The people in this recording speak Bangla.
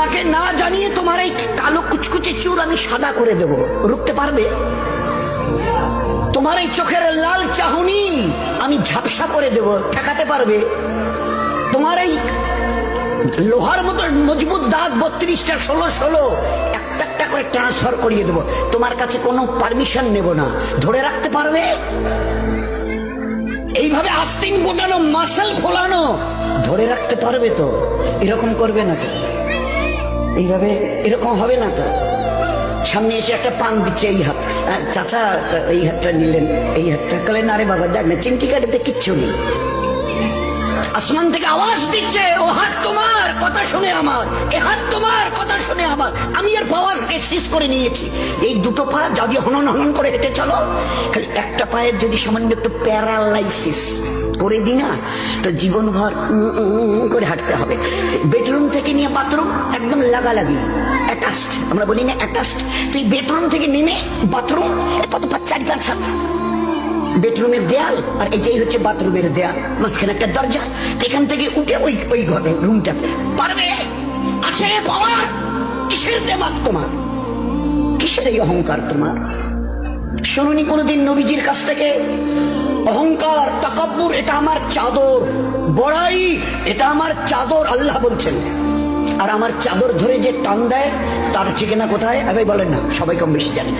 তোমাকে না জানিয়ে তোমার এই কালো কুচকুচে চুল আমি সাদা করে দেব, রুখতে পারবে? তোমার এই চোখের লাল চাহনি আমি ঝাপসা করে দেব, ঠেকাতে পারবে? তোমার এই লোহার মতো মজবুত দাঁত 32টা 16 একটা একটা করে ট্রান্সফার করিয়ে দেবো, তোমার কাছে কোনো পারমিশন নেব না, ধরে রাখতে পারবে? এইভাবে আস্তিন গোটানো, মাসল ফোলানো, ধরে রাখতে পারবে তো? এরকম করবে না তো? এইভাবে এরকম হবে না তো? সামনে এসে একটা পান দিচ্ছে, এই হাত, চাচা এই হাতটা নিলেন, এই হাতটা করলেন, আরে বাবা দেখ না চিমটি কাটিতে কিচ্ছু নেই। আসমান থেকে আওয়াজ দিচ্ছে, ও হাত তোমার কথা শুনে আমার, এ হাত তোমার কথা শুনে আমার, আমি এর পাওয়ার এক্সিস করে নিয়েছি। এই দুটো পা যদি হনন হনন করে হেঁটে চলো, খালি একটা পায়ের যদি সামান্য একটু প্যারালাইসিস করে দিই না, তো জীবনভর করে হাঁটতে হবে। বেডরুম থেকে নিয়ে বাথরুম একদম লাগালাগি, অ্যাটাচড, আমরা বলি না অ্যাটাচড। তুই বেডরুম থেকে নেমে বাথরুম কত 4-5 হাত, বেডরুমের দেয়াল আর এটাই হচ্ছে বাথরুমের দেয়াল, মাঝখানে একটা দরজা, এখান থেকে উঠে ওই ঘরে রুমটাতে পারবে? আছে পাওয়ার? কিসের দেমাগ তোমার? কিসের এই অহংকার তোমার? শুনুনি কোনোদিন নবীজির কাছ থেকে অহংকার, তাকাব্বুর এটা আমার চাদর, বড়াই এটা আমার চাদর, আল্লাহ বলছেন। আর আমার চাদর ধরে যে টান দেয় তার ঠিকানা কোথায়? আরে বলেন না, সবাই কম বেশি জানে।